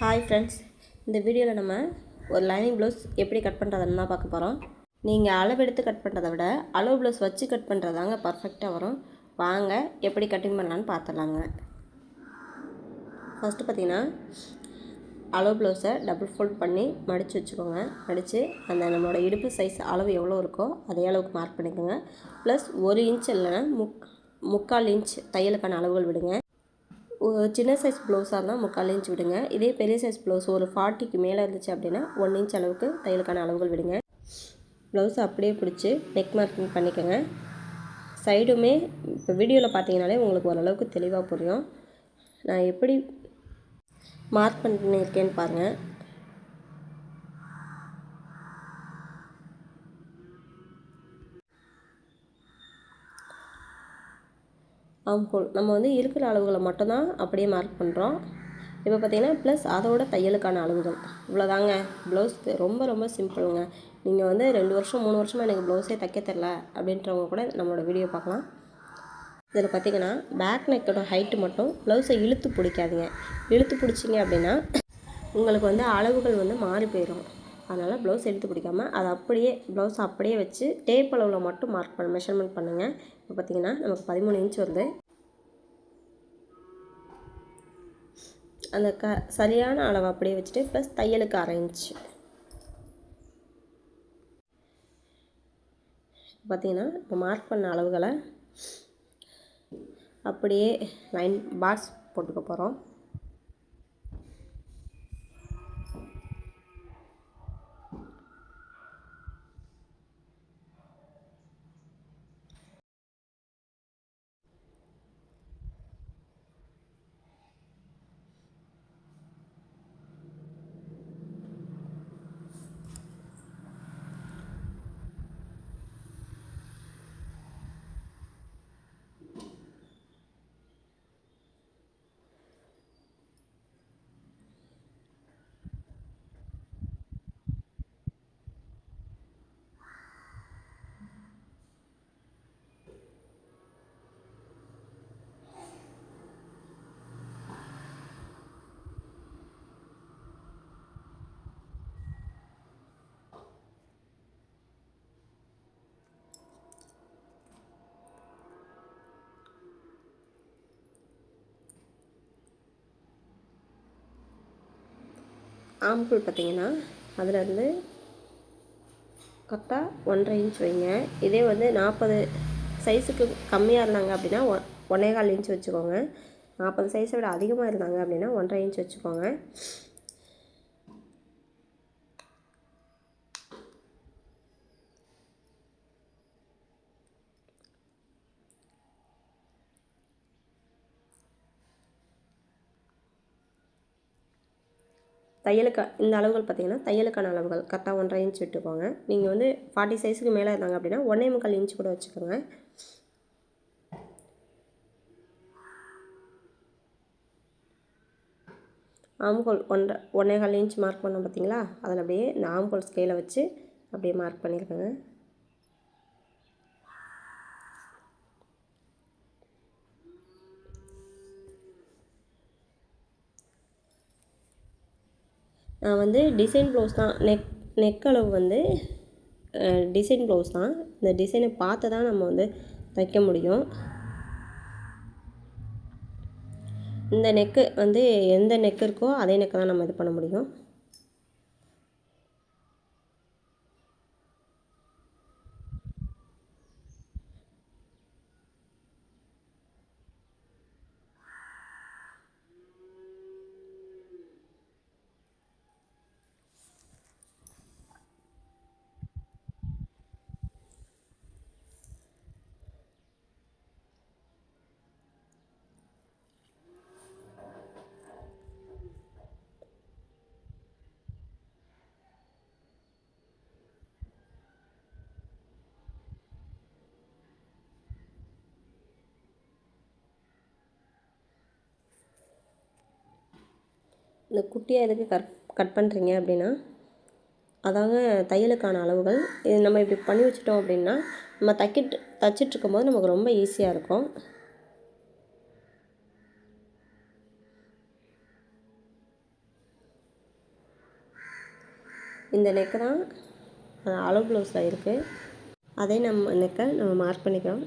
Hi friends, இந்த வீடியோவில் நம்ம ஒரு லைனிங் ப்ளவுஸ் எப்படி கட் பண்ணுறதுன்னு தான் பார்க்க போகிறோம். நீங்கள் அளவெடுத்து கட் பண்ணுறதை விட அளவு ப்ளவுஸ் வச்சு கட் பண்ணுறதாங்க பர்ஃபெக்டாக வரும். வாங்க எப்படி கட்டிங் பண்ணலான்னு பார்த்துடலாங்க. ஃபஸ்ட்டு பார்த்தீங்கன்னா அளவு ப்ளவுஸை டபுள் ஃபோல்ட் பண்ணி மடித்து வச்சுக்கோங்க. மடித்து அந்த நம்மளோட இடுப்பு சைஸ் அளவு எவ்வளோ இருக்கோ அதே அளவுக்கு மார்க் பண்ணிக்கோங்க. ப்ளஸ் 1 இன்ச் இல்லைன்னா 3/4 இன்ச் தையலுக்கான அளவுகள் விடுங்க. சின்ன சைஸ் ப்ளவுஸாக இருந்தால் 3/4 இன்ச் விடுங்க. இதே பெரிய சைஸ் ப்ளவுஸ் ஒரு 40க்கு மேலே இருந்துச்சு அப்படின்னா 1 இன்ச் அளவுக்கு தையலுக்கான அளவுகள் விடுங்க. ப்ளவுஸை அப்படியே பிடிச்சி நெக் மார்க்கிங் பண்ணிக்கோங்க. சைடுமே இப்போ வீடியோவில் பார்த்தீங்கனாலே உங்களுக்கு ஓரளவுக்கு தெளிவாக புரியும். நான் எப்படி மார்க் பண்ணியிருக்கேன்னு பாருங்கள். ஆம்ஹோல் நம்ம வந்து இருக்கிற அளவுகளை மட்டும்தான் அப்படியே மார்க் பண்ணுறோம். இப்போ பார்த்தீங்கன்னா ப்ளஸ் அதோட தையலுக்கான அளவுகள் இவ்வளோதாங்க. ப்ளவுஸ்க்கு ரொம்ப ரொம்ப சிம்பிளுங்க. நீங்கள் வந்து 2 வருஷம் 3 வருஷமாக எனக்கு ப்ளவுஸே தைக்க தெரில அப்படின்றவங்க கூட நம்மளோட வீடியோ பார்க்கலாம். இதில் பார்த்தீங்கன்னா பேக் நெக்கோட ஹைட்டு மட்டும் ப்ளவுஸை இழுத்து பிடிக்காதீங்க. இழுத்து பிடிச்சிங்க அப்படின்னா உங்களுக்கு வந்து அளவுகள் வந்து மாறி போயிடும். அதனால் ப்ளவுஸ் இழுத்து பிடிக்காமல் அதை அப்படியே ப்ளவுஸ் அப்படியே வச்சு டேப் அளவில் மட்டும் மெஷர்மெண்ட் பண்ணுங்கள். இப்போ பார்த்தீங்கன்னா நமக்கு 13 இன்ச் வருது. அந்த சரியான அளவை அப்படியே வச்சுட்டு ப்ளஸ் தையலுக்கு 1/2 இன்ச் பார்த்தீங்கன்னா இப்போ மார்க் பண்ண அளவுகளை அப்படியே லைன் பாக்ஸ் போட்டுக்க போகிறோம். ஆம்ஹோல் பார்த்தீங்கன்னா அதிலேருந்து கரெக்டாக 1/2 இன்ச் வைங்க. இதே வந்து 40 சைஸுக்கு கம்மியாக இருந்தாங்க அப்படின்னா 1.25 இன்ச் வச்சுக்கோங்க. 40 சைஸை விட அதிகமாக இருந்தாங்க அப்படின்னா 1.5 இன்ச் வச்சுக்கோங்க. தையலுக்கு இந்த அளவுகள் பார்த்தீங்கன்னா தையலுக்கான அளவுகள் கரெக்டாக 1.5 இன்ச் விட்டுக்கோங்க. நீங்கள் வந்து 40 சைஸுக்கு மேலே இருந்தாங்க அப்படின்னா 1.25 இன்ச் கூட வச்சுக்கோங்க. ஆம்ஹோல் 1.25 இன்ச் மார்க் பண்ணோம் பார்த்தீங்களா, அதில் அப்படியே இந்த ஆம்ஹோல் ஸ்கேலை வச்சு அப்படியே மார்க் பண்ணியிருக்கேங்க. நான் வந்து டிசைன் ப்ளவுஸ் தான் நெக் அளவு வந்து டிசைன் ப்ளவுஸ் தான். இந்த டிசைனை பார்த்து தான் நம்ம வந்து தைக்க முடியும். இந்த நெக்கு வந்து எந்த நெக் இருக்கோ அதே நெக்கை தான் நம்ம இது பண்ண முடியும். இந்த குட்டியாக எதுக்கு கட் பண்ணுறீங்க அப்படின்னா அதாங்க தையலுக்கான அளவுகள். இது நம்ம இப்படி பண்ணி வச்சிட்டோம் அப்படின்னா நம்ம தைச்சிட்ருக்கும்போது நமக்கு ரொம்ப ஈஸியாக இருக்கும். இந்த நெக்கு தான் அளவு ப்ளவுஸில் இருக்குது. அதே நம்ம நெக்கை நம்ம மார்க் பண்ணிக்கிறோம்.